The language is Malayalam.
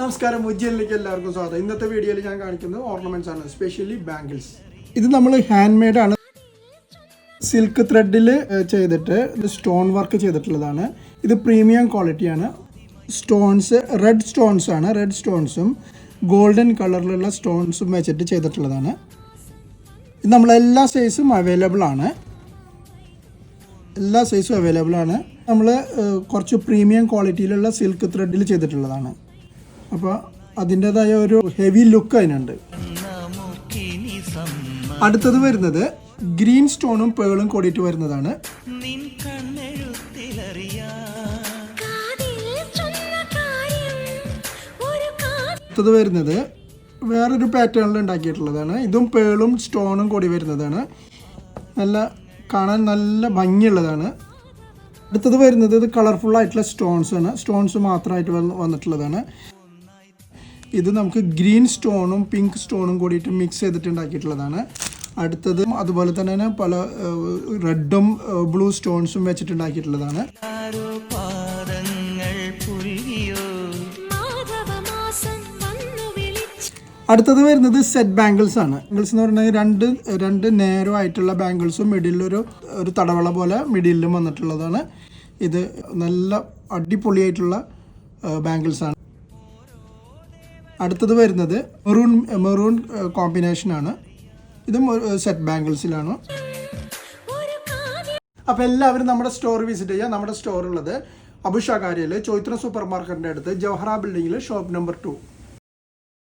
നമസ്കാരം, ഉജ്ജയിലേക്ക് എല്ലാവർക്കും സ്വാഗതം. ഇന്നത്തെ വീഡിയോയിൽ ഞാൻ കാണിക്കുന്നത് ഓർണമെന്റ്സ് ആണ്, സ്പെഷ്യലി ബാംഗിൾസ്. ഇത് നമ്മൾ ഹാൻഡ് മെയ്ഡ് ആണ്, സിൽക്ക് ത്രെഡിൽ ചെയ്തിട്ട് സ്റ്റോൺ വർക്ക് ചെയ്തിട്ടുള്ളതാണ്. ഇത് പ്രീമിയം ക്വാളിറ്റിയാണ്. സ്റ്റോൺസ് റെഡ് സ്റ്റോൺസ് ആണ്. റെഡ് സ്റ്റോൺസും ഗോൾഡൻ കളറിലുള്ള സ്റ്റോൺസും വെച്ചിട്ട് ചെയ്തിട്ടുള്ളതാണ്. ഇത് നമ്മളെല്ലാ സൈസും അവൈലബിൾ ആണ്. എല്ലാ സൈസും അവൈലബിൾ ആണ്. നമ്മൾ കുറച്ച് പ്രീമിയം ക്വാളിറ്റിയിലുള്ള സിൽക്ക് ത്രെഡിൽ ചെയ്തിട്ടുള്ളതാണ്. അപ്പോൾ അതിൻ്റെതായ ഒരു ഹെവി ലുക്ക് അതിനുണ്ട്. അടുത്തത് വരുന്നത് ഗ്രീൻ സ്റ്റോണും പേളും കൂടിയിട്ട് വരുന്നതാണ്. അടുത്തത് വരുന്നത് വേറൊരു പാറ്റേണിൽ ഉണ്ടാക്കിയിട്ടുള്ളതാണ്. ഇതും പേളും സ്റ്റോണും കൂടി വരുന്നതാണ്. കാണാൻ നല്ല ഭംഗിയുള്ളതാണ്. അടുത്തത് വരുന്നത് ഇത് കളർഫുൾ ആയിട്ടുള്ള സ്റ്റോൺസ് ആണ്. സ്റ്റോൺസ് മാത്രമായിട്ട് വന്നിട്ടുള്ളതാണ്. ഇത് നമുക്ക് ഗ്രീൻ സ്റ്റോണും പിങ്ക് സ്റ്റോണും കൂടിയിട്ട് മിക്സ് ചെയ്തിട്ട് ഉണ്ടാക്കിയിട്ടുള്ളതാണ്. അടുത്തത് അതുപോലെ തന്നെ പല റെഡും ബ്ലൂ സ്റ്റോൺസും വെച്ചിട്ട് ഉണ്ടാക്കിയിട്ടുള്ളതാണ്. അടുത്തത് വരുന്നത് സെറ്റ് ബാംഗിൾസ് ആണ്. ബാംഗിൾസ് എന്ന് പറഞ്ഞാൽ രണ്ട് നേരോ ആയിട്ടുള്ള ബാംഗിൾസും മിഡിലൊരു തടവള പോലെ മിഡിലും വന്നിട്ടുള്ളതാണ്. ഇത് നല്ല അടിപൊളിയായിട്ടുള്ള ബാംഗിൾസ് ആണ്. അടുത്തത് വരുന്നത് മെറൂൺ കോമ്പിനേഷനാണ്. ഇതും സെറ്റ് ബാംഗിൾസിലാണ്. അപ്പോൾ എല്ലാവരും നമ്മുടെ സ്റ്റോർ വിസിറ്റ് ചെയ്യുക. നമ്മുടെ സ്റ്റോർ ഉള്ളത് അബുഷാകാരിയിൽ ചോയ്ത്ര സൂപ്പർ മാർക്കറ്റിൻ്റെ അടുത്ത് ജവഹറ ബിൽഡിങ്ങിൽ ഷോപ്പ് നമ്പർ 2.